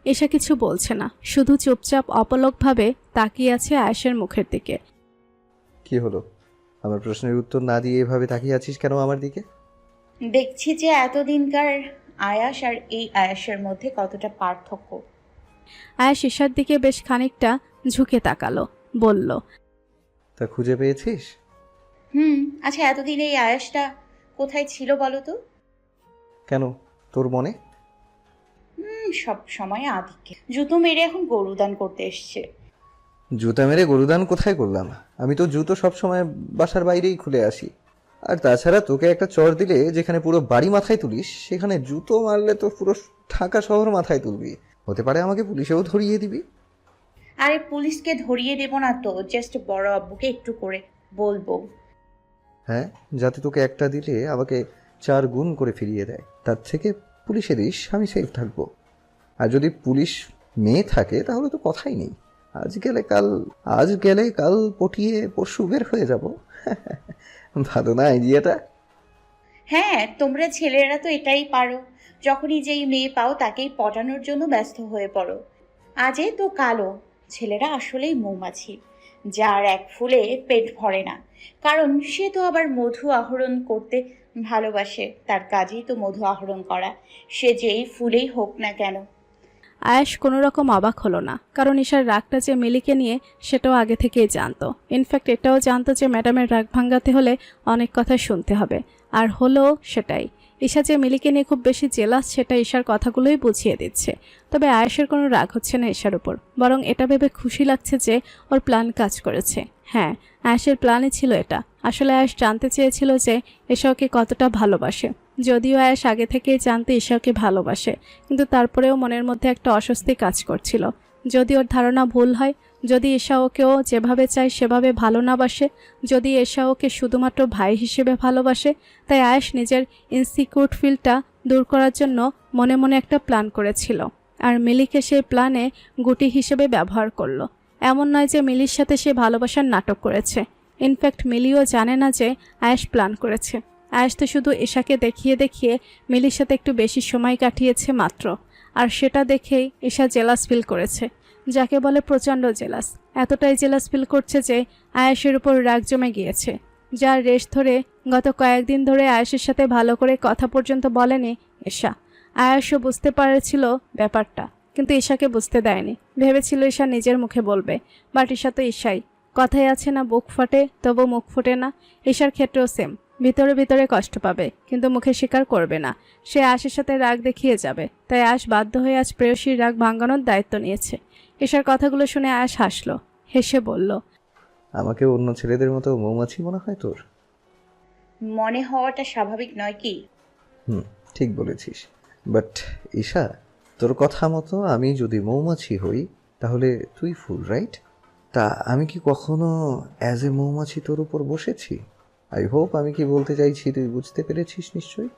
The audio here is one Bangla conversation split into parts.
এসা কিছু বলছে না, শুধু চুপচাপ অপলকভাবে তাকিয়ে আছে আয়েশের মুখের দিকে। কি হলো? আমার প্রশ্নের উত্তর না দিয়ে এভাবে তাকিয়ে আছিস কেন আমার দিকে? দেখছি যে এতদিনকার আয়াস আর এই আয়াসের মধ্যে কতটা পার্থক্য। আয়েশ ঈশার দিকে বেশ খানিকটা ঝুঁকে তাকালো, বলল, তা খুঁজে পেয়েছিস? আচ্ছা, এতদিন এই আয়াসটা কোথায় ছিল বলো তো? কেন, তোর মনে? সব সময় আদিকে জুতো মেরে এখন গরুদান করতে এসছে। জুতা মেরে গরুদান কোথায় করলাম? আমি তো জুতো সবসময় বাসার বাইরেই খুলে আসি। আর তাছাড়া তোকে একটা চর দিলে যেখানে পুরো বাড়ি মাথায় তুলিস, সেখানে জুতো মারলে তো পুরো ঢাকা শহর মাথায় তুলবি। হতে পারে আমাকে পুলিশেও ধরিয়ে দিবি। আরে পুলিশকে ধরিয়ে দেব না তো, জাস্ট বড় আব্বুকে একটু করে বলবো। হ্যাঁ, যাতে তোকে একটা দিলে আমাকে 4 গুণ করে ফিরিয়ে দেয়। তার থেকে পুলিশে দিস, আমি সেফ থাকবো। আর যদি পুলিশ মেয়ে থাকে তাহলে তো কথাই নেই। আজ গেলে কাল পটিয়ে পরশু বের হয়ে যাব। ভালো না আইডিয়াটা? হ্যাঁ, তোমরা ছেলেরা তো এটাই পারো। যখনই যেই মেয়ে পাও তাকেই পটানোর জন্য ব্যস্ত হয়ে পড়ো। আজে তো কালো। ছেলেরা আসলেই মৌমাছি, যার এক ফুলে পেট ভরে না। কারণ সে তো আবার মধু আহরণ করতে ভালোবাসে, তার কাজেই তো মধু আহরণ করা, সে যেই ফুলেই হোক না কেন। আয়েশ কোনো রকম অবাক হলো না, কারণ ঈশার রাগটা যে মিলিকে নিয়ে সেটাও আগে থেকেই জানতো। ইনফ্যাক্ট এটাও জানতো যে ম্যাডামের রাগ ভাঙাতে হলে অনেক কথা শুনতে হবে, আর হলো সেটাই। ঈশা যে মিলিকে নিয়ে খুব বেশি জেলাস সেটা ঈশার কথাগুলোই বুঝিয়ে দিচ্ছে। তবে আয়েশের কোনো রাগ হচ্ছে না ঈশার উপর, বরং এটা ভেবে খুশি লাগছে যে ওর প্ল্যান কাজ করেছে। হ্যাঁ, আয়েশের প্ল্যানই ছিল এটা। আসলে আয়েশ জানতে চেয়েছিল যে ঈশা ওকে কতটা ভালোবাসে। যদিও আয়েশ আগে থেকেই জানতো ঈশা ওকে ভালোবাসে, কিন্তু তারপরেও মনের মধ্যে একটা অস্বস্তি কাজ করছিল। যদি ওর ধারণা ভুল হয়, যদি ঈশা ওকেও যেভাবে চায় সেভাবে ভালো না বাসে, যদি ঈশা ওকে শুধুমাত্র ভাই হিসেবে ভালোবাসে, তাই আয়েশ নিজের ইনসিকিউর ফিলটা দূর করার জন্য মনে মনে একটা প্ল্যান করেছিল। আর মিলিকে সেই প্ল্যানে গুটি হিসেবে ব্যবহার করলো। এমন নয় যে মিলির সাথে সে ভালোবাসার নাটক করেছে। ইনফ্যাক্ট মিলিও জানে না যে আয়েশ প্ল্যান করেছে। আয়েশ তো শুধু ঈশাকে দেখিয়ে দেখিয়ে মিলির সাথে একটু বেশি সময় কাটিয়েছে মাত্র, আর সেটা দেখেই ঈশা জেলাস ফিল করেছে, যাকে বলে প্রচণ্ড জেলাস। এতটাই জেলাস ফিল করছে যে আয়েশের উপর রাগ জমে গিয়েছে, যার রেশ ধরে গত কয়েকদিন ধরে আয়েশের সাথে ভালো করে কথা পর্যন্ত বলেনি ঈশা। আয়েশও বুঝতে পারছিল ব্যাপারটা, কিন্তু ঈশাকে বুঝতে দেয়নি। ভেবেছিল ঈশা নিজের মুখে বলবে, বাট ঈশা তো ঈশাই। কথায় আছে না, বুক ফাটে তবু মুখ ফুটে না। ঈশার ক্ষেত্রেও সেম, ভিতরে ভিতরে কষ্ট পাবে কিন্তু মুখে স্বীকার করবে না। সে আয়েশের সাথে রাগ দেখিয়ে যাবে, তাই আয়েশ বাধ্য হয়ে আজ প্রেয়সীর রাগ ভাঙানোর দায়িত্ব নিয়েছে। ঈশার কথাগুলো শুনে আয়েশ হাসলো, হেসে বলল, আমাকে অন্য ছেলেদের মতো মৌমাছি মনে হয় তোর? মনে হওয়াটা স্বাভাবিক নয় কি? ঠিক বলেছিস। বাট ঈশা, তোর কথা মতো আমি যদি মৌমাছি হই তাহলে তুই ফুল, রাইট? তা আমি কি কখনো অ্যাজ এ মৌমাছি তোর উপর বসেছি? আই হোপ আমি কি বলতে চাইছি তুই বুঝতে পেরেছিস নিশ্চয়ই।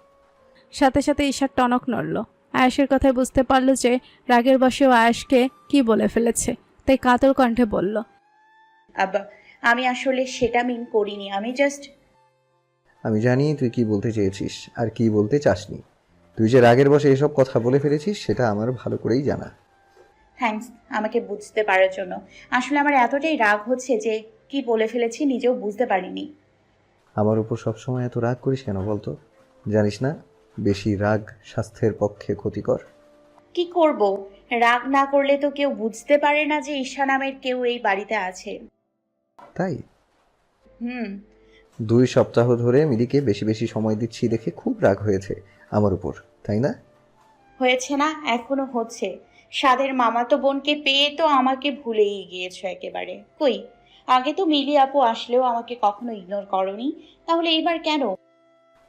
সাথে সাথে ঈশার টনক নড়ল। আয়েশের কথায় বুঝতে পারল যে রাগের বশেও আয়েশকে কি বলে ফেলেছে, তাই কাতর কণ্ঠে বলল, আব্বা, আমি আসলে সেটা মিন করিনি, আমি জানি তুই কি বলতে চেয়েছিস আর কি বলতে চাসনি। তুই যে রাগের বশে এসব কথা বলে ফেলেছিস সেটা আমার ভালো করেই জানা। থ্যাঙ্কস আমাকে বুঝতে পারার জন্য। আসলে আমার এতটাই রাগ হচ্ছে যে কি বলে ফেলেছি নিজেও বুঝতে পারিনি। আমার উপর সবসময় এত রাগ করিস কেন বলতো? জানিস না বেশি রাগ স্বাস্থ্যের পক্ষে ক্ষতিকর? কি করব? রাগ না করলে তো কেউ বুঝতে পারে না যে ঈশা নামের কেউ এই বাড়িতে আছে। তাই হুম 2 সপ্তাহ ধরে মিলিকে বেশি বেশি সময় দিচ্ছি দেখে খুব রাগ হয়েছে আমার উপর, তাই না? হয়েছে না, এখনো হচ্ছে। সাদের মামাতো বোনকে পেয়ে তো আমাকে ভুলেই গিয়েছো একেবারে। কই, আগে তো মিলি আপু আসলেও আমাকে কখনো ইগনোর করনি, তাহলে এইবার কেন?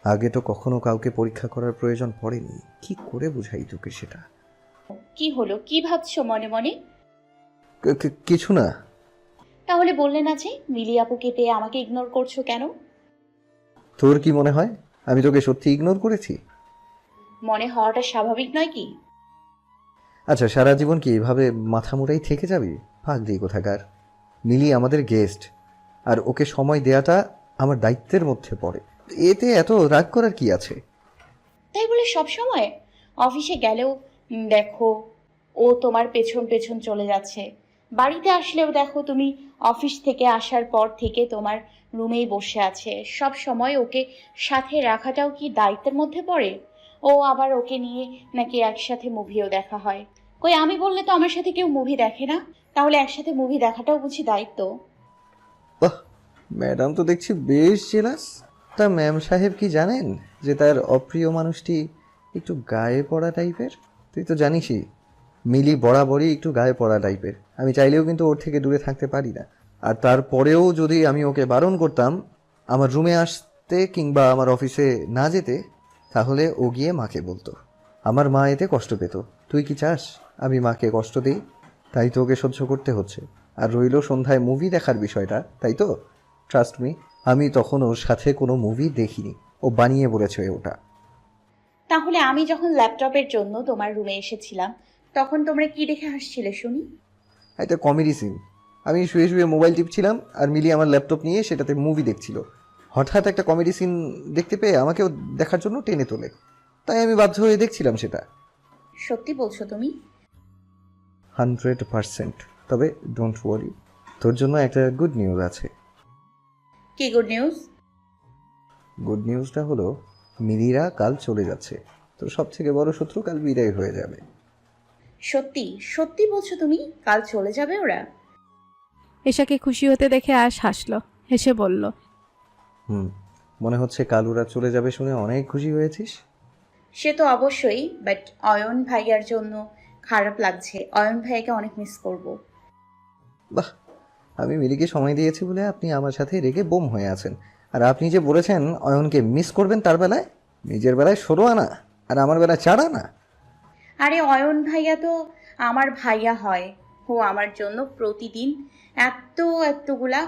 আগে তো কখনো কাউকে পরীক্ষা করার প্রয়োজন পড়েনি, কি করে বুঝাই তোকে সেটা? কি হলো, কি ভাবছো মনে মনে? কিছু না। তাহলে বললে না যে মিলি আপুকে পেয়ে আমাকে ইগনোর করছো কেন? তোর কি মনে হয় আমি তোকে সত্যি ইগনোর করেছি? মনে হওয়াটা স্বাভাবিক নয় কি? আচ্ছা, সারা জীবন কি এভাবে মাথা মুড়াই থেকে যাবি? পাগলি কোথাকার। মিলি আমাদের গেস্ট, আর ওকে সময় দেয়াটা আমার দায়িত্বের মধ্যে পড়ে। এতে এত রাগ করার কি আছে? তাই বলে সব সময় অফিসে গেলেও দেখো ও তোমার পেছন পেছন চলে যাচ্ছে। বাড়িতে আসলেও দেখো তুমি অফিস থেকে আসার পর থেকে তোমার রুমেই বসে আছে। সব সময় ওকে সাথে রাখাটাও কি দায়িত্বের মধ্যে পড়ে? ও আবার ওকে নিয়ে নাকি একসাথে মুভিও দেখা হয়। কই আমি বললে তো আমার সাথে কেউ মুভি দেখে না, তাহলে একসাথে মুভি দেখাটাও বুঝি দায়িত্ব? বাহ, ম্যাডাম তো দেখছি বেশ জেলাস। তা ম্যাম সাহেব কি জানেন যে তার অপ্রিয় মানুষটি একটু গায়ে পড়া টাইপের? তুই তো জানিসই মিলি বরাবরই একটু গায়ে পড়া টাইপের। আমি চাইলেও কিন্তু ওর থেকে দূরে থাকতে পারি না। আর তারপরেও যদি আমি ওকে বারণ করতাম আমার রুমে আসতে কিংবা আমার অফিসে না যেতে, তাহলে ও গিয়ে মাকে বলতো। আমার মা এতে কষ্ট পেত। তুই কি চাস আমি মাকে কষ্ট দিই? তাই তো ওকে সহ্য করতে হচ্ছে। আর রইল সন্ধ্যায় মুভি দেখার বিষয়টা, তাই তো? ট্রাস্ট মি, আমি তখন ওর সাথে কোনো মুভি দেখিনি, ও বানিয়ে বলেছে ওটা। তাহলে আমি যখন ল্যাপটপের জন্য তোমার রুমে এসেছিলাম তখন তোমরা কি দেখে হাসছিলে শুনি? একটা কমেডি সিন। আমি শুয়ে শুয়ে মোবাইল টিপছিলাম আর মিলি আমার ল্যাপটপ নিয়ে সেটাতে মুভি দেখছিল। হঠাৎ একটা কমেডি সিন দেখতে পেয়ে আমাকেও দেখার জন্য টেনে তোলে, তাই আমি বাধ্য হয়ে দেখছিলাম সেটা। সত্যি বলছো তুমি? 100%। তবে ডোন্ট ওয়ারি, তোর জন্য একটা গুড নিউজ আছে। কি গুড নিউজ? গুড নিউজটা হলো মিলিরা কাল চলে যাচ্ছে। তোর সব থেকে বড় শত্রু কাল বিদায় হয়ে যাবে। সত্যি সত্যি বলছো তুমি? কাল চলে যাবে ওরা? এশাকে খুশি হতে দেখে আশ হাসলো, হেসে বলল, মনে হচ্ছে কাল ওরা চলে যাবে শুনে অনেক খুশি হয়েছিস। সে তো অবশ্যই, বাট অয়ন ভাইয়ার জন্য খারাপ লাগছে। অয়ন ভাইয়াকে অনেক মিস করব। বাহ, আমি মিলিকে সময় দিয়েছি বলে আপনি আমার সাথে রেগে বোম হয়ে আছেন। আর আপনি যে বলেছেন অয়নকে মিস করবেন, তার বেলায় নিজের বেলায় 16 আনা আর আমার বেলায় 4 আনা। আরে অয়ন ভাইয়া তো আমার ভাইয়া হয়। ও আমার জন্য প্রতিদিন এতগুলা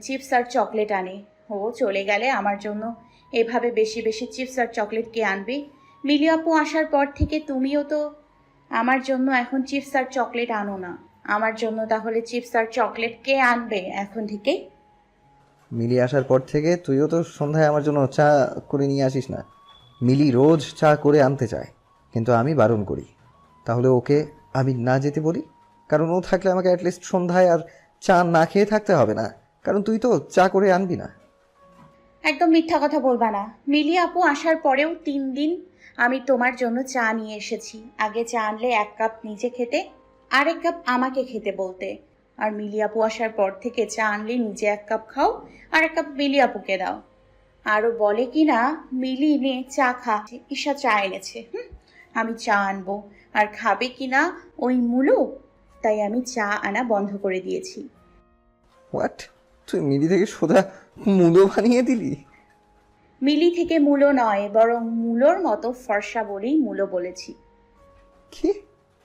চিপস আর চকলেট আনে। ও চলে গেলে আমার জন্য এভাবে বেশি বেশি চিপস আর চকলেট কে আনবে? মিলি আপু আসার পর থেকে তুমিও তো আমার জন্য এখন চিপস আর চকলেট আনো না। আমার জন্য তাহলে চিপস আর চকলেট কে আনবে এখন থেকে? মিলি আসার পর থেকে তুইও তো সন্ধ্যায় আমার জন্য চা করে নিয়ে আসিস না। মিলি রোজ চা করে আনতে চায়, কিন্তু আমি বারণ করি। তাহলে ওকে আমি না যেতে বলি, কারণ ও থাকলে আমাকে অ্যাটলিস্ট সন্ধ্যায় আর চা না খেয়ে থাকতে হবে না, কারণ তুই তো চা করে আনবি না। একদম মিথ্যা কথা বলবা না। মিলি আপু আসার পরেও 3 দিন আমি তোমার জন্য চা নিয়ে এসেছি। আগে চা আনলে 1 কাপ নিজে খেতে, আর 1 কাপ আমাকে খেতে বলতে। আর মিলি আপু আসার পর থেকে চা আনলে নিজে 1 কাপ খাও আর 1 কাপ মিলি আপুকে দাও। আরও বলে কি না, মিলি নে চা খা, ঈশা চা এনেছে। আমি চা আনবো আর খাবে কি না ওই মুলো, তাই আমি চা আনা বন্ধ করে দিয়েছি। হোয়াট? তুই মিলি থেকে সোজা মুলো বানিয়ে দিলি? মিলি থেকে মূলো নয়, বরং মূলোর মতো ফর্সা বলেই মূলো বলেছি। কি?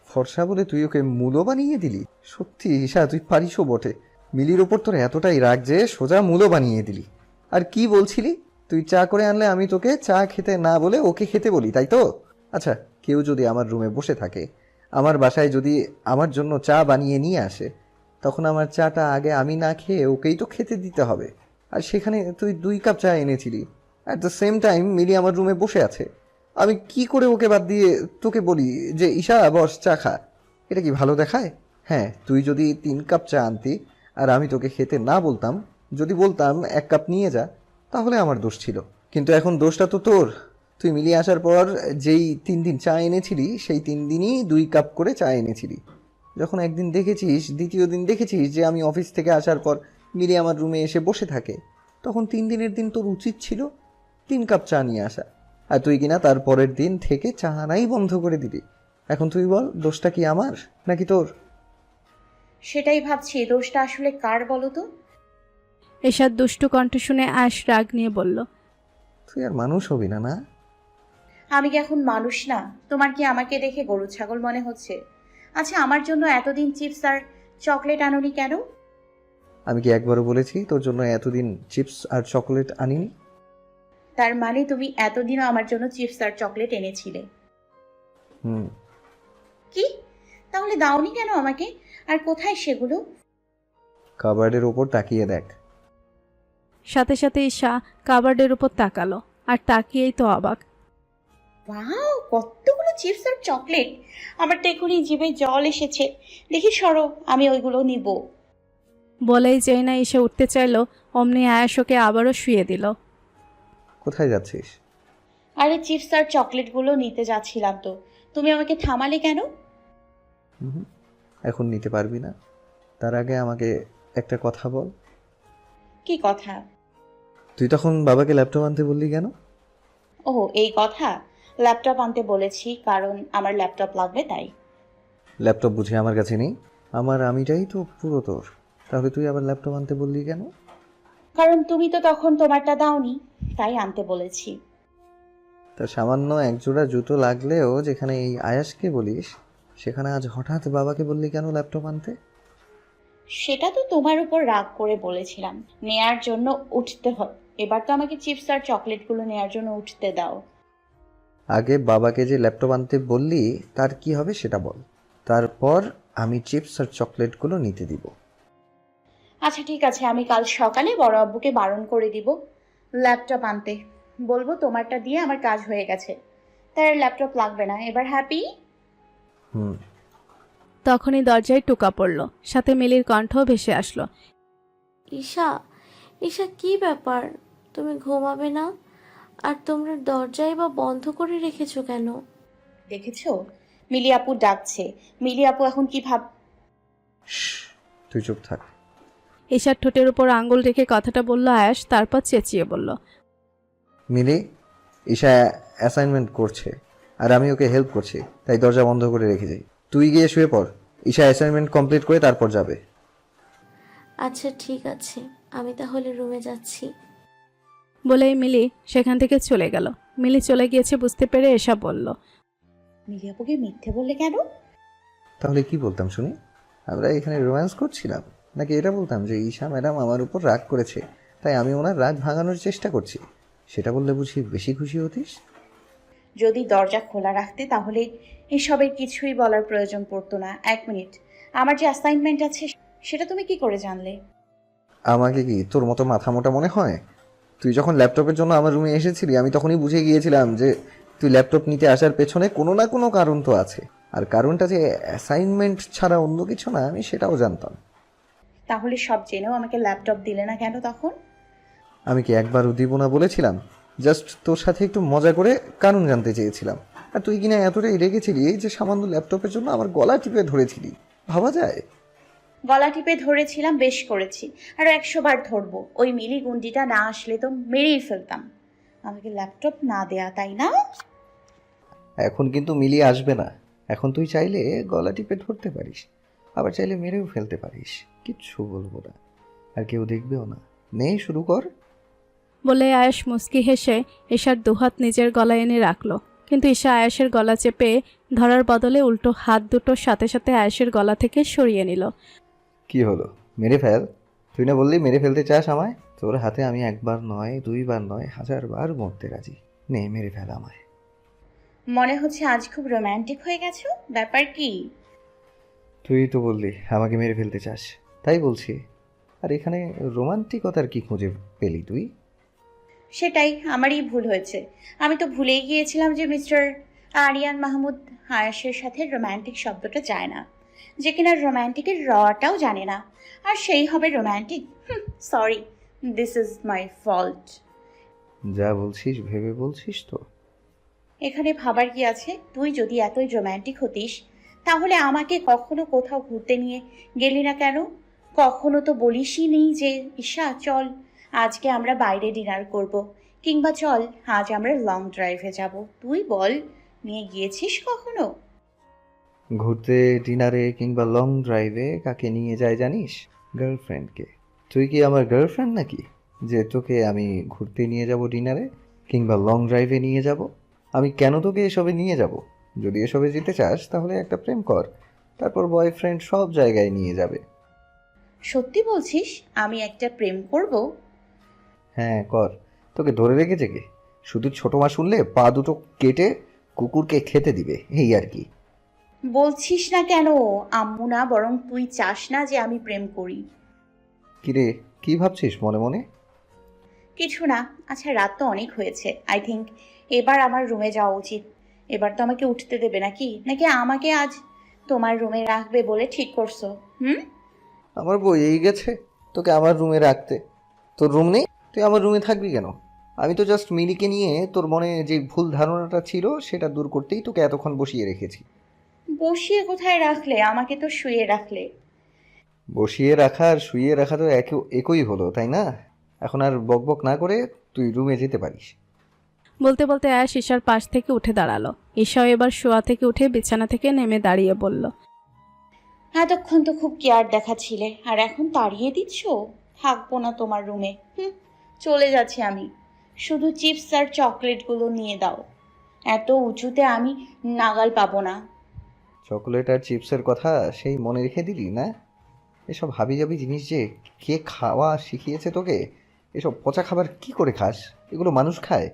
ফর্সা বলে তুই ওকে মুলো বানিয়ে দিলি? সত্যি ঈশা, তুই পারিসও বটে। মিলির ওপর তোর এতটাই রাগ যে সোজা মুলো বানিয়ে দিলি। আর কি বলছিলি? তুই চা করে আনলে আমি তোকে চা খেতে না বলে ওকে খেতে বলি, তাই তো? আচ্ছা, কেউ যদি আমার রুমে বসে থাকে, আমার বাসায় যদি আমার জন্য চা বানিয়ে নিয়ে আসে, তখন আমার চাটা আগে আমি না খেয়ে ওকেই তো খেতে দিতে হবে। আর সেখানে তুই 2 কাপ চা এনেছিলি। অ্যাট দ্য সেম টাইম মিলি আমার রুমে বসে আছে। আমি কি করে ওকে বাদ দিয়ে তোকে বলি যে ঈশা বস চা খা? এটা কি ভালো দেখায়? হ্যাঁ, তুই যদি 3 কাপ চা আনতি আর আমি তোকে খেতে না বলতাম, যদি বলতাম 1 কাপ নিয়ে যা, তাহলে আমার দোষ ছিল। কিন্তু এখন দোষটা তো তোর। তুই মিলি আসার পর যেই 3 দিন চা এনেছিলি, সেই 3 দিনই 2 কাপ করে চা এনেছিলি। যখন একদিন দেখেছিস, দ্বিতীয় দিন দেখেছিস যে আমি অফিস থেকে আসার পর মিলি আমার রুমে এসে বসে থাকে, তখন 3 দিনের দিন তোর উচিত ছিল 3 কাপ চা নিয়ে আসা। আর তুই কিনা তার পরের দিন থেকে চা আনাই বন্ধ করে দিলি। এখন তুই বল, দোষটা কি আমার নাকি তোর? সেটাই ভাবছি, দোষটা আসলে কার বলো তো? এশার দুষ্টু কণ্ঠ শুনে আশ রাগ নিয়ে বলল, তুই আর মানুষ হবি না, না? আমি কি এখন মানুষ না? তোমার কি আমাকে দেখে গরু ছাগল মনে হচ্ছে? আচ্ছা, আমার জন্য এতদিন চিপস আর চকলেট আনোনি কেন? আমি কি একবারও বলেছি তোর জন্য এতদিন চিপস আর চকলেট আনিনি? তার মানে তুমি এতদিনও আমার জন্য চিপস আর চকলেট এনেছিলে? কি? তাহলে দাওনি কেন আমাকে? আর কোথায় সেগুলো? কাবার্ডের ওপর তাকিয়ে দেখ। সাথে সাথে ঈশা কাবার্ডের উপর তাকালো, আর তাকিয়েই তো অবাক। ওয়াও, কতগুলো চিপস আর চকলেট, আমার তো এখনই জিভে জল এসেছে। দেখি সরো, আমি ওইগুলো নিব। বলেই যেই না এসে উঠতে চাইলো অমনি আয়াস ওকে আবারও শুয়ে দিল। কোথায় যাচ্ছিস? আরে চিপস আর চকলেটগুলো নিতে যাচ্ছিলাম তো, তুমি আমাকে থামালে কেন? হুম, এখন নিতে পারবি না। তার আগে আমাকে একটা কথা বল। কি কথা? তুই তখন বাবাকে ল্যাপটপ আনতে বললি কেন? ও এই কথা, ল্যাপটপ আনতে বলেছি কারণ আমার ল্যাপটপ লাগবে তাই। ল্যাপটপ বুঝি আমার কাছে নেই? আমার আমিটাই তো পুরো তোর। তাহলে তুই আবার ল্যাপটপ আনতে বললি কেন? কারণ তুমি তো তখন তোমারটা দাওনি, তাই আনতে বলেছি। তা সামান্য একজোড়া জুতো লাগলেও যেখানে এই আয়াসকে বলিস, সেখানে আজ হঠাৎ বাবাকে বললি কেন ল্যাপটপ আনতে? সেটা তো তোমার উপর রাগ করে বলেছিলাম নেয়ার জন্য উঠতে হয়। এবার তো আমাকে চিপস আর চকলেটগুলো নেয়ার জন্য উঠতে দাও। আগে বাবাকে যে ল্যাপটপ আনতে বললি তার কি হবে সেটা বল, তারপর আমি চিপস আর চকলেটগুলো নিতে দিব। আচ্ছা ঠিক আছে, আমি কাল সকালে বড় আব্বুকে বারণ করে দিব ল্যাপটপ আনতে। বলবো তোমারটা দিয়ে আমার কাজ হয়ে গেছে, তাই আর ল্যাপটপ লাগবে না। এবার হ্যাপি? হুম। তখনই দরজায় টোকা পড়ল, সাথে মিলির কণ্ঠও ভেসে আসলো। ঈশা, ঈশা কি ব্যাপার? তুমি ঘুমাবে না? আর তোমরা দরজাই বা বন্ধ করে রেখেছো কেন? দেখেছো, মিলি আপু ডাকছে। মিলি আপু এখন কি ভাব? শ্শ্, তুই চুপ থাক। ঈশার ঠোঁটের উপর আঙ্গুল রেখে কথাটা বলল আয়াস, তারপর চেঁচিয়ে বলল, মিলি, ঈশা অ্যাসাইনমেন্ট করছে আর আমি ওকে হেল্প করছি, তাই দরজা বন্ধ করে রেখে যাই। তুই গিয়ে শুয়ে পড়, ঈশা অ্যাসাইনমেন্ট কমপ্লিট করে তারপর যাবে। আচ্ছা ঠিক আছে, আমি তাহলে রুমে যাচ্ছি। বলেই মিলি সেখান থেকে চলে গেল। মিলি চলে গিয়েছে বুঝতে পেরে এসা বলল, মিলি আপুকে মিথ্যে বললে কেন? তাহলে কি বলতাম শুনি? আমরা এখানে রোম্যান্স করছিলাম, নাকি এটা বলতাম যে ঈশা ম্যাডাম আমার উপর রাগ করেছে, তাই আমি ওনার রাগ ভাঙানোর চেষ্টা করছি? সেটা বললে বুঝি বেশি খুশি হতিস? যদি দরজা খোলা রাখতে তাহলে এসবের কিছুই বলার প্রয়োজন পড়তো না। এক মিনিট, আমার যে অ্যাসাইনমেন্ট আছে সেটা তুমি কি করে জানলে? আমাকে কি তোর মতো মাথা মোটা মনে হয়? তুই যখন ল্যাপটপের জন্য আমার রুমে এসেছিলি আমি তখনই বুঝে গিয়েছিলাম যে তুই ল্যাপটপ নিতে আসার পেছনে কোনো না কোনো কারণ তো আছে, আর কারণটা যে অ্যাসাইনমেন্ট ছাড়া অন্য কিছু না আমি সেটাও জানতাম। তাহলে সব জেনেও আমাকে ল্যাপটপ দিলে না কেন তখন? আমি কি একবারও দিব না বলেছিলাম? জাস্ট তোর সাথে একটু মজা করে কারণ জানতে চেয়েছিলাম, আর তুই কিনা এতটাই রেগেছিলি যে সামান্য ল্যাপটপের জন্য আমার গলা টিপে ধরেছিলি। ভাবা যায়? গলা টিপে ধরেছিলাম, বেশ করেছি। আরো 100 বার ধরবো। ওই মিলি গুন্ডিটা না আসলে তো মেরেই ফেলতাম। আমাকে ল্যাপটপ না দেয়া, তাই না? এখন কিন্তু মিলিয়ে আসবে না। এখন তুই চাইলে গলা টিপে ধরতে পারিস, আবার চাইলে মেরেও ফেলতে পারিস, কিচ্ছু বলবো না, আর কেউ দেখবেও না। নে শুরু কর। বলে আয়াস মুচকি হেসে ঈশার দুহাত নিজের গলায় এনে রাখলো। কিন্তু ঈশা আয়াসের গলা চেপে ধরার বদলে উল্টো হাত দুটোর সাথে সাথে আয়াসের গলা থেকে সরিয়ে নিল। কি হলো, মেরে ফেল। তুই না বললি মেরে ফেলতে চাস আমায়? তোর হাতে আমি একবার নয়, দুইবার নয়, 1000 বার মরতে রাজি। নে মেরে ফেল আমায়। মনে হচ্ছে আজ খুব রোমান্টিক হয়ে গেছো। ব্যাপার কি? তুই তো বললি আমাকে মেরে ফেলতে চাস, তাই বলছি। আর এখানে রোমান্টিকতার কি খুঁজে পেলি তুই? সেটাই আমারই ভুল হয়েছে। আমি তো ভুলেই গিয়েছিলাম যে মিস্টার আরিয়ান মাহমুদ আয়াসের সাথে রোমান্টিক শব্দটা যায় না, যে কিনা রোমান্টিকের রটাও জানে না, আর সেই হবে romantic. Sorry, this is my fault. যা বলছিস ভেবে বলছিস তো? এখানে ভাবার কি আছে? তুই যদি এতই রোমান্টিক হতিস তাহলে আমাকে কখনো কোথাও ঘুরতে নিয়ে গেলি না কেন? কখনো তো বলিসই নেই যে ঈশা চল আজকে আমরা বাইরে ডিনার করব, কিংবা চল আজ আমরা লং ড্রাইভে যাব। তুই বল, নিয়ে গিয়েছিস কখনো? ঘুরতে, ডিনারে কিংবা লং ড্রাইভে কাকে নিয়ে যায় জানিস? গার্লফ্রেন্ডকে। তুই কি আমার গার্লফ্রেন্ড নাকি যে তোকে আমি ঘুরতে নিয়ে যাব, ডিনারে কিংবা লং ড্রাইভে নিয়ে যাব? আমি কেন তোকে এসবে নিয়ে যাব? যদি এসবে যেতে চাস তাহলে একটা প্রেম কর, তারপর বয়ফ্রেন্ড সব জায়গায় নিয়ে যাবে। সত্যি বলছিস আমি একটা প্রেম করব? হ্যাঁ কর। তোকে ধরে রেখেছে কে? শুধু ছোট মা শুনলে পা দুটো কেটে কুকুরকে খেতে দিবে, এই আর কি। বলছিস না কেন? আম্মু না, বরং তুই চাস না যে আমি প্রেম করি? কিরে, কি ভাবছিস মনে মনে? কিছু না। আচ্ছা রাত তো অনেক হয়েছে, আই থিঙ্ক এবার আমার রুমে যাওয়া উচিত। এবার তো আমাকে উঠতে দেবে নাকি নাকি আমাকে আজ তোমার রুমে রাখবে বলে ঠিক করছো? আমার বই এই গেছে তোকে আমার রুমে রাখতে? তোর রুম নেই, তুই আমার রুমে থাকবি কেন? আমি তো জাস্ট মিলিকে নিয়ে তোর মনে যে ভুল ধারণাটা ছিল সেটা দূর করতেই তোকে এতক্ষণ বসিয়ে রেখেছি। বসিয়ে কোথায় রাখলে? আমাকে তো শুয়ে রাখলে। বসিয়ে রাখা আর শুইয়ে রাখা তো একই হলো, তাই না? এখন আর বকবক না করে তুই রুমে যেতে পারিস। বলতে বলতে আয়াস ঈশার পাশ থেকে উঠে দাঁড়ালো। ঈশাও এবার শোয়া থেকে উঠে বিছানা থেকে নেমে দাঁড়িয়ে বলল, এতক্ষণ তো খুব কেয়ার দেখাচ্ছিলে, আর এখন তাড়িয়ে দিচ্ছ? থাকবো না তোমার রুমে, চলে যাচ্ছি আমি। শুধু চিপস আর চকলেটগুলো নিয়ে দাও। এত উঁচুতে আমি নাগাল পাবো না। চকোলেট আর চিপসের কথা সেই মনে রেখে দিলি না? এসব হাবিজাবি জিনিস যে কে খাওয়া শিখিয়েছে তোকে? এসব পচা খাবার কি করে খাস? এগুলো মানুষ খায়?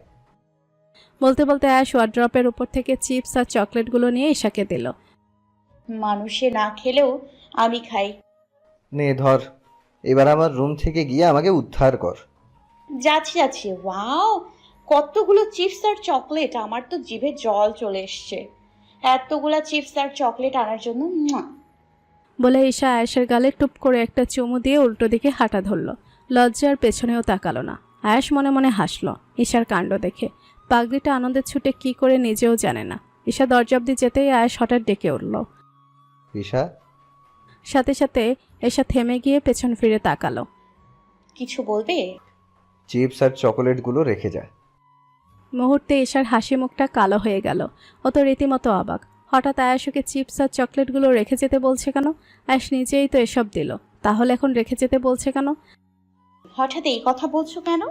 বলতে বলতে আয়াস ওয়ার্ড্রপের উপর থেকে চিপস আর চকলেটগুলো নিয়ে ঈশাকে দিল। মানুষে না খেলেও আমি খাই। নে ধর, এবার আমার রুম থেকে গিয়ে আমাকে উদ্ধার কর। যাচ্ছি যাচ্ছি। ওয়াও, কতগুলো চিপস আর চকলেট! আমার তো জিভে জল চলে এসছে এতগুলা চিপস আর চকলেট আনার জন্য। বলে ঈশা আয়াসের গালে টুপ করে একটা চুমু দিয়ে উল্টো দিকে হাঁটা ধরল। লজ্জার পেছনেও তাকালো না। আয়াস মনে মনে হাসল ঈশার কাণ্ড দেখে। পাগড়িটা আনন্দের ছুটে কি করে নিজেও জানে না। ঈশা দরজা অব্দি যেতেই আয়াস হঠাৎ ডেকে উঠল। ঈশা। সাথে সাথে ঈশা থেমে গিয়ে পেছন ফিরে তাকালো। কিছু বলবে? চিপস আর চকোলেটগুলো রেখে যা। মুহূর্তে ঈশার হাসি মুখটা কালো হয়ে গেল। ও তো রীতিমতো অবাক। হঠাৎ আয়াস ওকে চিপস আর চকলেটগুলো রেখে যেতে বলছে কেন? আয়াস নিজেই তো এসব দিল, তাহলে এখন রেখে যেতে বলছে কেন? হঠাৎ এই কথা বলছো কেন?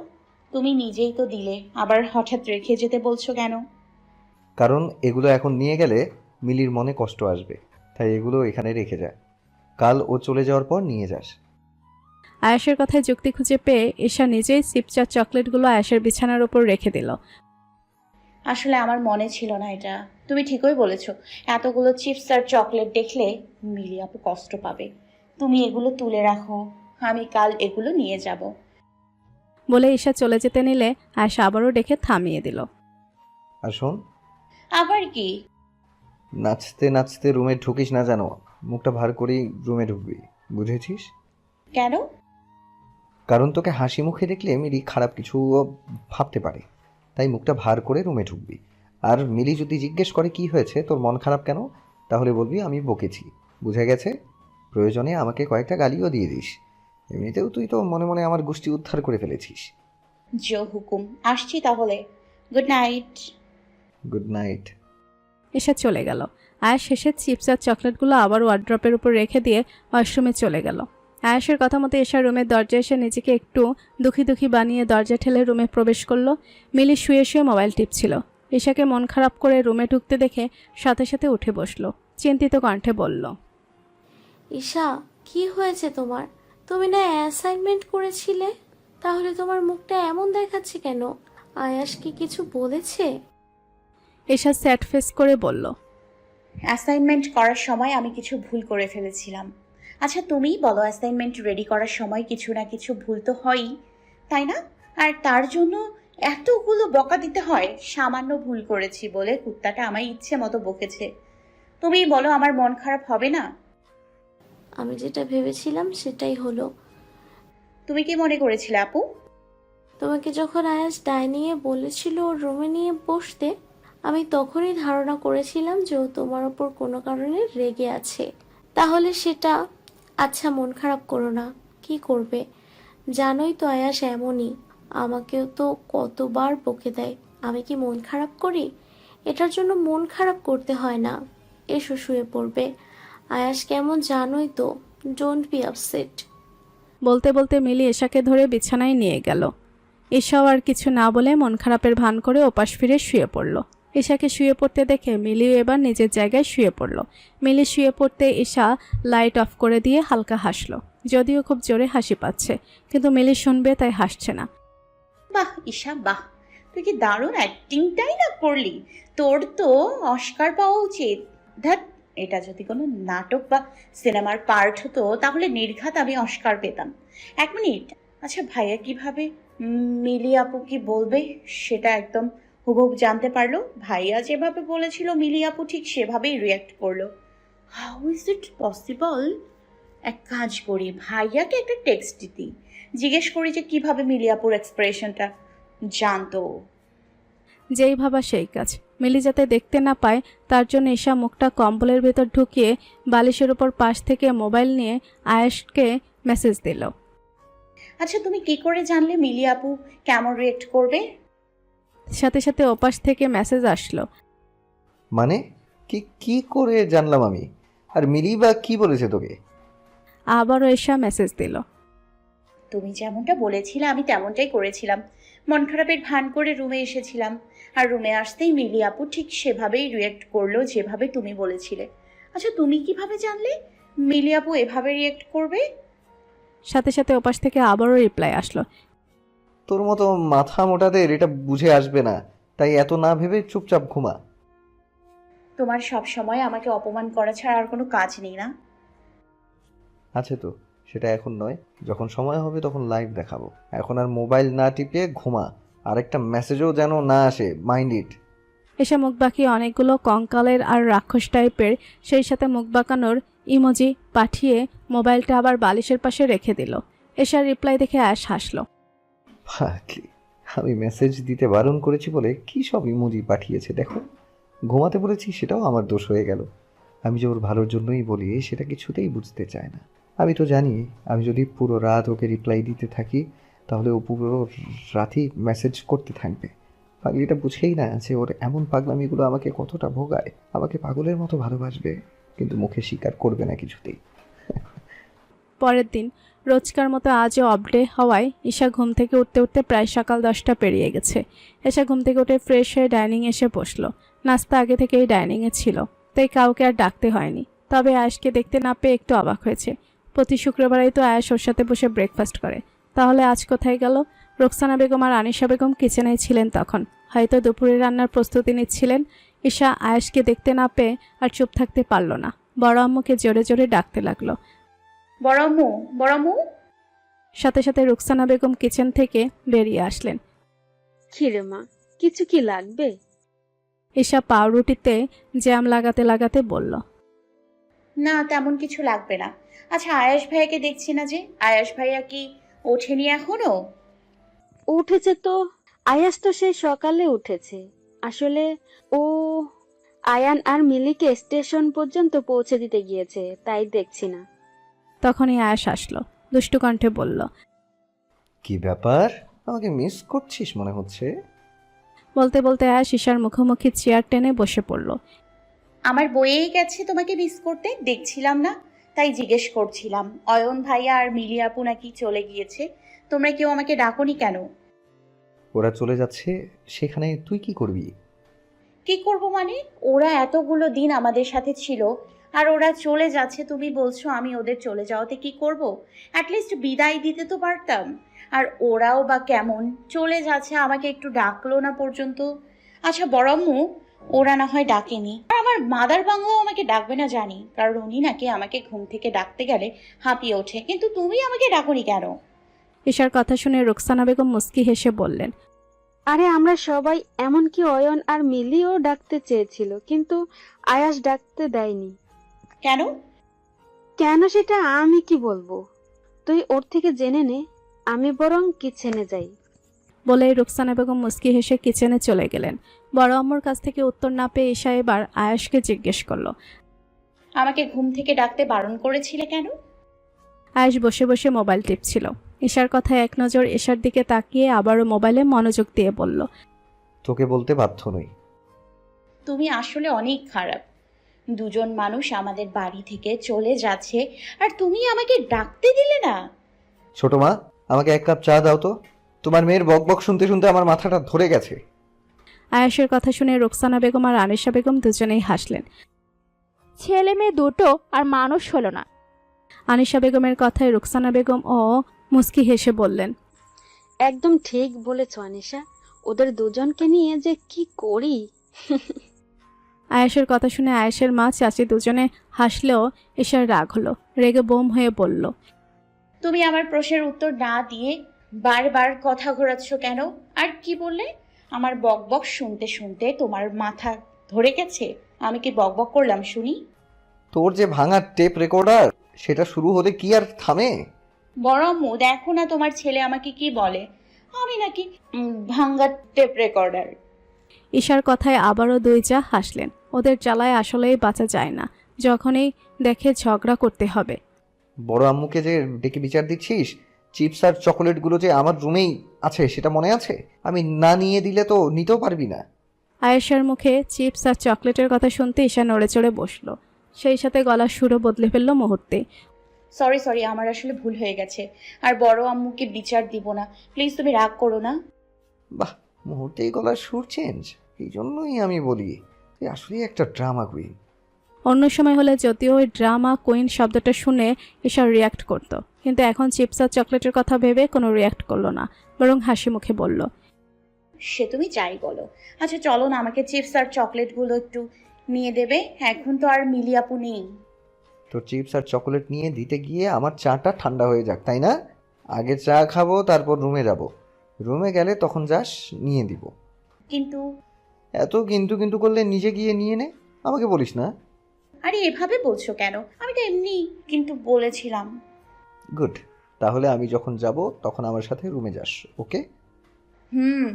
তুমি নিজেই তো দিলে, আবার হঠাৎ রেখে যেতে বলছো কেন? কারণ এগুলো এখন নিয়ে গেলে মিলির মনে কষ্ট আসবে, তাই এগুলো এখানে রেখে যা। কাল ও চলে যাওয়ার পর নিয়ে যাস। আয়াসের কথায় যুক্তি খুঁজে পেয়ে ঈশা নিজেই চিপস আর চকলেটগুলো আয়াসের বিছানার উপর রেখে দিল। আসলে আমার মনে ছিল না এটা। তুমি ঠিকই বলেছো, এতগুলো চিপস আর চকলেট দেখলে মিলি আপু কষ্ট পাবে। তুমি এগুলো তুলে রাখো, আমি কাল এগুলো নিয়ে যাব। বলে ঈশা চলে যেতে নিলে আয়াস আবারও ডেকে থামিয়ে দিল। আর শোন, আবার কি? নাচতে নাচতে রুমে ঢুকিস না জানো? মুখটা ভার করেই রুমে ঢুকবি, বুঝেছিস? কেন? কারণ তোকে হাসি মুখে দেখলে মিলি খারাপ কিছু ভাবতে পারে, তাই মুখটা ভার করে রুমে ঢুকবি। আর মিলি যদি জিজ্ঞেস করে কি হয়েছে, তোর মন খারাপ কেন, তাহলে বলবি আমি বকেছি, বুঝে গেছে? প্রয়োজনে আমাকে কয়েকটা গালিও দিয়ে দিস। এমনিতেও তুই তো মনে মনে আমার গোষ্ঠী উদ্ধার করে ফেলেছিস। জো হুকুম, আসছি তাহলে। Good night. Good night. Isha চলে গেল। আয়াস শেষে চিপস আর চকলেটগুলো আবার ওয়ার্ড্রপের উপর রেখে দিয়ে ওয়াশরুমে চলে গেল। আয়াসের কথা মতো ঈশার রুমের দরজায় এসে নিজেকে একটু দুঃখী দুঃখী বানিয়ে দরজা ঠেলে রুমে প্রবেশ করলো। মিলি শুয়ে শুয়ে মোবাইল টিপছিল। ঈশাকে মন খারাপ করে রুমে ঢুকতে দেখে সাথে সাথে উঠে বসলো। চিন্তিত কণ্ঠে বলল, ঈশা, কি হয়েছে তোমার? তুমি না অ্যাসাইনমেন্ট করেছিলে? তাহলে তোমার মুখটা এমন দেখাচ্ছে কেন? আয়াস কি কিছু বলেছে? ঈশা স্যাড ফেস করে বলল, অ্যাসাইনমেন্ট করার সময় আমি কিছু ভুল করে ফেলেছিলাম। আচ্ছা তুমিই বলো, অ্যাসাইনমেন্ট রেডি করার সময় কিছু না কিছু ভুল তো হয়ই, তাই না? আর তার জন্য এতগুলো বকা দিতে হয়? সামান্য ভুল করেছি বলে কুত্তাটা আমায় ইচ্ছে মতো বকেছে। তুমিই বলো, আমার মন খারাপ হবে না? আমি যেটা ভেবেছিলাম সেটাই হলো। তুমি কি মনে করেছিলে আপু? তোমাকে যখন আয়াস ডাইনিংয়ে বলেছিল ওর রুমে নিয়ে বসতে, আমি তখনই ধারণা করেছিলাম যে ও তোমার ওপর কোনো কারণে রেগে আছে। তাহলে সেটা, আচ্ছা মন খারাপ করো না, কি করবে? জানোই তো আয়াস এমনই, আমাকেও তো কতবার বকে দেয়। আমি কি মন খারাপ করি? এটার জন্য মন খারাপ করতে হয় না। এসো শুয়ে পড়বে। আয়াস কেমন জানোই তো, ডোন্ট বি আপসেট। বলতে বলতে মিলি ঈশাকে ধরে বিছানায় নিয়ে গেল। ঈশাও আর কিছু না বলে মন খারাপের ভান করে ওপাশ ফিরে শুয়ে পড়ল। ঈশাকে শুয়ে পড়তে দেখে মিলিও এবার নিজের জায়গায় শুয়ে পড়ল। মিলি শুয়ে পড়তে ঈশা লাইট অফ করে দিয়ে হালকা হাসলো, যদিও খুব জোরে হাসি পাচ্ছে, কিন্তু মিলি শুনবে তাই হাসছে না। বাহ ঈশা বাহ, তুই কি দারুণ অ্যাক্টিংটাই না করলি! তোর তো অস্কার পাওয়া উচিত। ধ্যাত, এটা যদি কোনো নাটক বা সিনেমার পার্ট হতো তাহলে নির্ঘাত আমি অস্কার পেতাম। এক মিনিট, আচ্ছা ভাইয়া কিভাবে মিলি আপু কি বলবে সেটা একদম হুবহু জানতে পারলো ভাইয়া যেভাবে বলেছিল মিলি আপু ঠিক সেভাবেই রিয়াক্ট করলো। How is it possible? এক কাজ করি, ভাইয়াকে একটা টেক্সট দিই, জিজ্ঞেস করি যে কিভাবে মিলি আপুর এক্সপ্রেশনটা জানতো ও। যেই ভাবা সেই কাজ। মিলি যাতে দেখতে না পায় তার জন্য ঈশা মুখটা কম্বলের ভেতর ঢুকিয়ে বালিশের উপর পাশ থেকে মোবাইল নিয়ে আয়েশকে মেসেজ দিল। আচ্ছা তুমি কি করে জানলে মিলি আপু কেমন রিয়েক্ট করবে? সাথে সাথে ওপাশ থেকে মেসেজ আসলো। মানে কি কি করে জানলাম আমি? আর মিলি বা কি বলেছে তোকে? আবারও ঈশা মেসেজ দিল। তুমি যেমনটা বলেছিলে আমি তেমনটাই করেছিলাম। মন খারাপের ভান করে রুমে এসেছিলাম, আর রুমে আসতেই মিলি আপু ঠিক সেভাবেই রিয়েক্ট করলো যেভাবে তুমি বলেছিলে। আচ্ছা তুমি কিভাবে জানলে মিলি আপু এভাবে রিয়েক্ট করবে? সাথে সাথে ওপাশ থেকে আবারও রিপ্লাই আসলো। তোর মতো মাথা মোটাদের এটা বুঝে আসবে না, তাই এত না ভেবে চুপচাপ ঘুমা। তোমার সব সময় আমাকে অপমান করা ছাড়া আর কোনো কাজ নেই না? আছে তো, সেটা এখন নয়, যখন সময় হবে তখন লাইভ দেখাবো। এখন আর মোবাইল না টিপে ঘুমা, আরেকটা মেসেজও যেন না আসে, মাইন্ড ইট। এসে মুখ বাঁকিয়ে অনেকগুলো কঙ্কালের আর রাক্ষস টাইপের সেই সাথে মুখ বাঁকানোর ইমোজি পাঠিয়ে মোবাইলটা আবার বালিশের পাশে রেখে দিল। এশার রিপ্লাই দেখে আয়াশ হাসলো। পাগলি, আমি মেসেজ দিতে বারণ করেছি বলে কি সব ইমোজি পাঠিয়েছে দেখো। ঘুমাতে বলেছি সেটাও আমার দোষ হয়ে গেল। আমি যে ওর ভালোর জন্যই বলি সেটা কিছুতেই বুঝতে চায় না। আমি তো জানি আমি যদি পুরো রাত ওকে রিপ্লাই দিতে থাকি তাহলে ও পুরো রাতই মেসেজ করতে থাকবে। পাগলিটা বুঝেই না যে ওর এমন পাগলামিগুলো আমাকে কতটা ভোগায়। আমাকে পাগলের মতো ভালোবাসবে কিন্তু মুখে স্বীকার করবে না কিছুতেই। পরের দিন রোজকার মতো আজও অফডে হওয়ায় ঈশা ঘুম থেকে উঠতে উঠতে প্রায় সকাল 10টা পেরিয়ে গেছে। এসে ঘুম থেকে উঠে ফ্রেশ হয়ে ডাইনিং এসে বসলো। নাস্তা আগে থেকেই ডাইনিংয়ে ছিল, তাই কাউকে আর ডাকতে হয়নি। তবে আয়েশকে দেখতে না পেয়ে একটু অবাক হয়েছে। প্রতি শুক্রবারেই তো আয়েশ ওর সাথে বসে ব্রেকফাস্ট করে, তাহলে আজ কোথায় গেল? রোকসানা বেগম আর আনিশা বেগম কিচেনেই ছিলেন তখন, হয়তো দুপুরে রান্নার প্রস্তুতি নিচ্ছিলেন। ঈশা আয়েশকে দেখতে না পেয়ে আর চুপ থাকতে পারল না, বড় আম্মুকে জোরে জোরে ডাকতে লাগলো। বড়াম্মু, বড়াম্মু। সাথে সাথে রুকসানা বেগম কিচেন থেকে বেরিয়ে আসলেন। খিরে মা, কিছু কি লাগবে? ঈশা পাউরুটিতে জ্যাম লাগাতে লাগাতে বলল। না তেমন কিছু লাগবে না। আচ্ছা আয়াস ভাইয়াকে দেখছি না যে, আয়াস ভাইয়া কি ওঠেনি এখনো? উঠেছে তো, আয়াস তো সেই সকালে উঠেছে। আসলে ও আয়ান আর মিলিকে স্টেশন পর্যন্ত পৌঁছে দিতে গিয়েছে, তাই দেখছি না। তখনই আয়াস আসলো, দুষ্টু কণ্ঠে বলল। কি ব্যাপার, আমাকে মিস করছিস মনে হচ্ছে? বলতে বলতে আয়াস ঈশার মুখোমুখি চেয়ার টেনে বসে পড়ল। আমার বইয়েই গেছে তোমাকে মিস করতে, দেখছিলাম না তাই জিজ্ঞেস করছিলাম। অয়ন ভাইয়া আর মিলি আপু নাকি চলে গিয়েছে, তোমরা কেউ আমাকে ডাকোনি কেন? ওরা চলে যাচ্ছে, সেখানে তুই কি করবি? কি করব মানে? ওরা এতগুলো দিন আমাদের সাথে ছিল আর ওরা চলে যাচ্ছে, তুমি বলছো আমি ওদের চলে যাওয়াতে কি করব? অ্যাটলিস্ট বিদায় দিতে তো পারতাম। আর ওরাও বা কেমন চলে যাচ্ছে, আমাকে একটু ডাকলো না পর্যন্ত। আচ্ছা বড়ম্মু, ওরা না হয় ডাকেনি, আর আমার মাদার বাংলাও আমাকে ডাকবে না জানি, কারণ উনি নাকি আমাকে ঘুম থেকে ডাকতে গেলে হাঁপিয়ে ওঠে, কিন্তু তুমি আমাকে ডাকোনি কেন? ঈশার কথা শুনে রুকসানা বেগম মুস্কি হেসে বললেন। আরে আমরা সবাই, এমনকি অয়ন আর মিলিও ডাকতে চেয়েছিল, কিন্তু আয়াস ডাকতে দেয়নি। কেন? কেন সেটা আমি কি বলবো, তুই ওর থেকে জেনে নে। আমি বরং কিচেনে যাই। বলে রুকসানা বেগম মুস্কি হেসে কিচেনে চলে গেলেন। বড় আম্মুর কাছ থেকে উত্তর না পেয়ে ঈশা এবার আয়াসকে জিজ্ঞেস করলো। আমাকে ঘুম থেকে ডাকতে বারণ করেছিলে কেন? আয়াস বসে বসে মোবাইল টিপছিল। ঈশার কথায় এক নজর ঈশার দিকে তাকিয়ে আবারও মোবাইলে মনোযোগ দিয়ে বলল। তোকে বলতে বাধ্য নই। তুমি আসলে অনেক খারাপ। দুজন মানুষ আমাদের বাড়ি থেকে চলে যাচ্ছে আর তুমি আমাকে ডাকতে দিলে না। ছোট মা, আমাকে এক কাপ চা দাও তো, তোমার মেয়ের বকবক শুনতে শুনতে আমার মাথাটা ধরে গেছে। আয়াসের কথা শুনে রোকসানা বেগম আর আনিশা বেগম দুজনেই হাসলেন। ছেলে মেয়ে দুটো আর মানুষ হলো না। আনিশা বেগমের কথায় রুকসানা বেগম ও মুস্কি হেসে বললেন। একদম ঠিক বলেছ আনিশা, ওদের দুজনকে নিয়ে যে কি করি। আয়াসের কথা শুনে আয়াসের মা চাচি দুজনে হাসলেও ঈশার রাগ হলো, রেগে বোম হয়ে বলল। তুমি আমার প্রশ্নের উত্তর না দিয়ে বারবার কথা ঘোরাচ্ছ কেন? আর কি বললে? আমার বকবক শুনতে শুনতে তোমার মাথা ধরে গেছে? আমি কি বকবক করলাম শুনি? তোর যে ভাঙা টেপ রেকর্ডার সেটা শুরু হলে কি আর থামে? বড় আম্মু দেখো না তোমার ছেলে আমাকে কি বলে, আমি নাকি ভাঙ্গা টেপ রেকর্ডার। ঈশার কথায় আবারও দুই যা হাসলেন। ওদের জ্বালায় আসলেই বাঁচা যায় না, যখনই দেখে ঝগড়া করতে হবে। বড় আম্মুকে যে ডেকে বিচার দিচ্ছিস, চিপস আর চকোলেটগুলো যে আমার রুমেই আছে সেটা মনে আছে? আমি না নিয়ে দিলে তো নিতেও পারবি না। আয়েশার মুখে চিপস আর চকলেটের কথা শুনতে ঈশা নড়ে চড়ে বসলো, সেই সাথে গলার সুরও বদলে ফেললো মুহূর্তে। সরি আমার আসলে ভুল হয়ে গেছে, আর বড় আম্মুকে বিচার দিব না, প্লিজ তুমি রাগ করো না। বাহ, মুহূর্তেই গলার সুর চেঞ্জ! এই জন্যই আমি বলি তুই আসলেই একটা ড্রামা কুইন। অন্য সময় হলে যদিও ওই ড্রামা কুইন শব্দটা শুনে ঈশা রিয়াক্ট করতো, কিন্তু এখন চিপস আর চকলেটের কথা ভেবে কোনো রিয়াক্ট করলো না, বরং হাসি মুখে বলল, সে তুমি যাই বলো। আচ্ছা চলো না, আমাকে চিপস আর চকলেটগুলো একটু নিয়ে দেবে, এখন তো আর মিলি আপু নেই। তো চিপস আর চকোলেট নিয়ে দিতে গিয়ে আমার চাটা ঠান্ডা হয়ে যাক, তাই না? আগে চা খাবো, তারপর রুমে যাব। রুমে গেলে তখন যাস, নিয়ে দিব। কিন্তু এত কিন্তু কিন্তু করলে নিজে গিয়ে নিয়ে নে, আমাকে বলিস না। আরে এভাবে বলছো কেন? আমি তো এমনি কিন্তু বলেছিলাম। গুড, তাহলে আমি যখন যাব তখন আমার সাথে রুমে যাস, ওকে? হুম।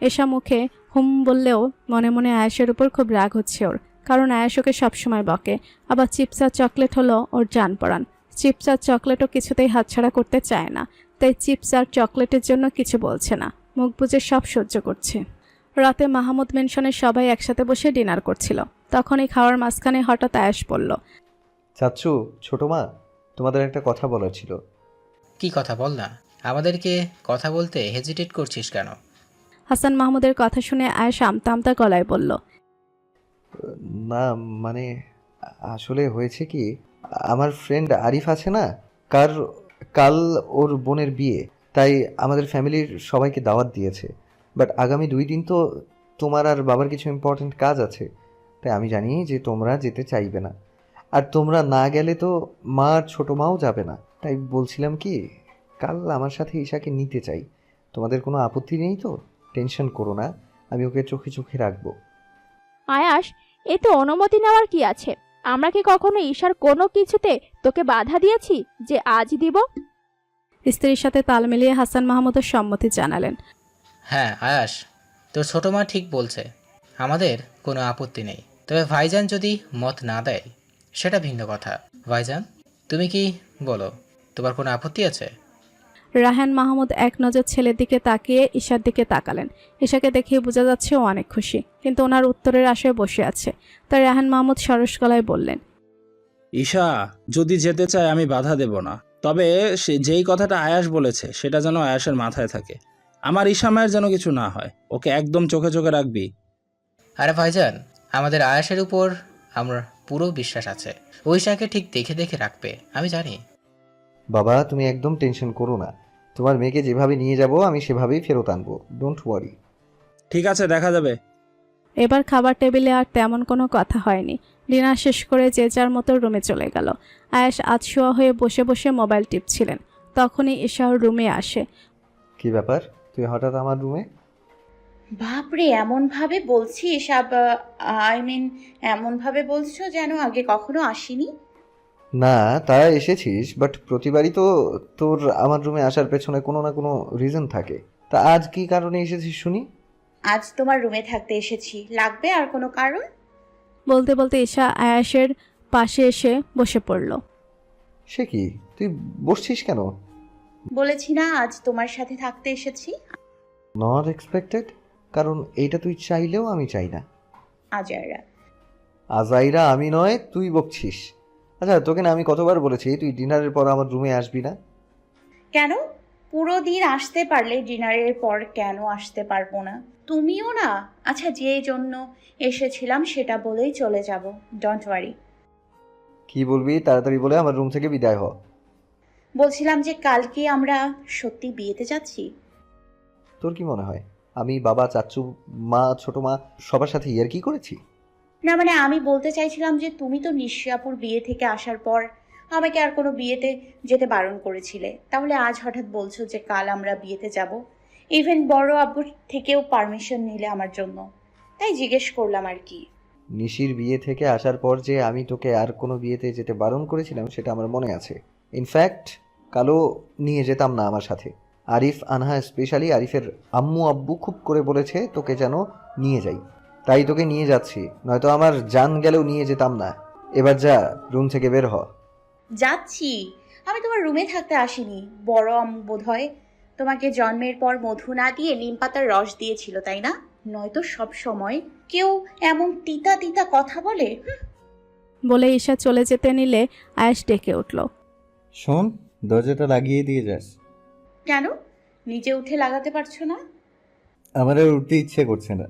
এশা মুখে হুম বললেও মনে মনে আয়েশের উপর খুব রাগ হচ্ছে ওর, কারণ আয়েশ ওকে সবসময় বকে। আবার চিপস আর চকলেট হলো ওর জান পরান। চিপস আর চকলেটও কিছুতেই হাতছাড়া করতে চায় না, তাই চিপস আর চকলেটের জন্য কিছু বলছে না, মুখ বুজে সব সহ্য করছে। রাতে মাহমুদ মেনশনের সবাই একসাথে বসে ডিনার করছিল, তখনই খাওয়ার মাঝখানে হঠাৎ আয়েশ বলল, চাচ্ছু, ছোট মা, তোমাদের একটা কথা বলার ছিল। কি কথা বল না, আমাদেরকে কথা বলতে হেজিটেট করছিস কেন? হাসান মাহমুদের কথা শুনে আয়েশ আমতা আমতা গলায় বলল, না মানে আসলে হয়েছে কি, আমার ফ্রেন্ড আরিফ আছে না, কাল ওর বোনের বিয়ে, তাই আমাদের ফ্যামিলির সবাইকে দাওয়াত দিয়েছে। বাট আগামী 2 দিন তো তোমার আর বাবার কিছু ইম্পর্ট্যান্ট কাজ আছে, তাই আমি জানি যে তোমরা যেতে চাইবে না। আর তোমরা না গেলে তো মা আর ছোটো মাও যাবে না, তাই বলছিলাম কি, কাল আমার সাথে ঈশাকে নিতে চাই। তোমাদের কোনো আপত্তি নেই তো? টেনশন করো না, আমি ওকে চোখে চোখে রাখবো। আয়াস, এতে অনুমতি নেওয়ার কি আছে? আমরা কি কখনো ঈশার কোনো কিছুতে তোকে বাধা দিয়েছি যে আজ দিব? স্ত্রীর সাথে তাল মিলিয়ে হাসান মাহমুদের সম্মতি জানালেন। হ্যাঁ আয়াস, তোর ছোট মা ঠিক বলছে, আমাদের কোনো আপত্তি নেই। তবে ভাইজান যদি মত না দেয় সেটা ভিন্ন কথা। ভাইজান তুমি কি বলো, তোমার কোনো আপত্তি আছে? রাহান মাহমুদ এক নজর ছেলের দিকে তাকিয়ে ঈশার দিকে তাকালেন। ঈশাকে দেখে বোঝা যাচ্ছে ও অনেক খুশি, কিন্তু ওনার উত্তরের আশায় বসে আছে। তাই রাহান মাহমুদ সরস গলায় বললেন, ঈশা যদি যেতে চায় আমি বাধা দেব না, তবে সে যেই কথাটা আয়াস বলেছে সেটা যেন আয়াসের মাথায় থাকে। আমার ঈশা মায়ের যেন কিছু না হয়, ওকে একদম চোখে চোখে রাখবি। আরে ভাইজান, আমাদের আয়াসের উপর আমার পুরো বিশ্বাস আছে, ওই শাকে ঠিক দেখে দেখে রাখবে, আমি জানি। বাবা, তুমি একদম টেনশন করো না, তোমার মেয়েকে যেভাবে নিয়ে যাব আমি সেভাবেই ফেরত আনবো, ডোন্ট ওয়ারি। ঠিক আছে, দেখা যাবে। এবার খাবার টেবিলে আর তেমন কোনো কথা হয়নি। ডিনার শেষ করে যে যার মতো রুমে চলে গেল। আয়েশ আধশোয়া হয়ে বসে বসে মোবাইল টিপছিলেন, তখনই ঈশা ওর রুমে আসে। কি ব্যাপার, তুই হঠাৎ আমার রুমে? বাপরে, এমন ভাবে বলছিস, এমন ভাবে বলছো যেন আগে কখনো আসিনি। না, তা এসেছিস, বাট প্রতিবারই তো তোর আমার রুমে আসার পেছনে কোনো না কোনো রিজন থাকে। তা আজ কি কারণে এসেছিস শুনি? আজ তোমার রুমে থাকতে এসেছি, লাগবে আর কোনো কারণ? বলতে বলতে ঈশা আয়েশের পাশে এসে বসে পড়ল। সে কি, তুই বসছিস কেন? বলেছি না আজ তোমার সাথে থাকতে এসেছি। নট এক্সপেক্টেড, কারণ এইটা তুই চাইলেও আমি চাই না। আজাইরা। আজাইরা আমি নয়, তুই বকছিস। আচ্ছা, তোকে না আমি কতবার বলেছি তুই ডিনারের পর আমার রুমে আসবি না? কেন? পুরো দিন আসতে পারলে ডিনারের পর কেন আসতে পারবো না? তুমিও না। আচ্ছা, যে জন্য এসেছিলাম সেটা বলেই চলে যাব, ডোন্ট ওয়ারি। কি বলবি তাড়াতাড়ি বলে আমার রুম থেকে বিদায় হ। বলছিলাম যে কালকে আমরা সত্যি বিয়েতে যাচ্ছি। তোর কি মনে হয় আমি বাবা, চাচু, মা, ছোট মা সবার সাথে ইয়ার্কি করেছি? না মানে আমি বলতে চাইছিলাম যে তুমি তো নিশ্চিয়াপুর বিয়ে থেকে আসার পর আমাকে আর কোনো বিয়েতে যেতে বারণ করেছিলে, তাহলে আজ হঠাৎ বলছো যে কাল আমরা বিয়েতে যাব। ইভেন বড় আব্বুর থেকেও পারমিশন নিলে আমার জন্য। তাই জিজ্ঞেস করলাম আর কি। নিশির বিয়ে থেকে আসার পর যে আমি তোকে আর কোনো বিয়েতে যেতে বারণ করেছিলাম সেটা আমার মনে আছে। ইনফ্যাক্ট কালো নিয়ে যেতাম না আমার সাথে। আরিফ, আনহা, স্পেশালি আরিফের আম্মু আব্বু খুব করে বলেছে তোকে যেন নিয়ে যাই, তাই তোকে নিয়ে যাচ্ছি, নয়তো আমার জান গেলেও নিয়ে যেতাম না। এবার যা, রুম থেকে বের হ। যাচ্ছি। আমি তোমার রুমে থাকতে আসিনি। বড় আম্মু বোধহয় তোমাকে জন্মের পর মধু না দিয়ে নিম পাতার রস দিয়েছিল, তাই না? নয়তো সব সময় কেউ এমন তিতা তিতা কথা বলে। বলে ঈশা চলে যেতে নিলে আয়াস ডেকে উঠল। শোন, দরজাটা লাগিয়ে দিয়ে যাস। কেন নিজে উঠে লাগাতে পারছো না? আমার আর উঠতে ইচ্ছে করছে না।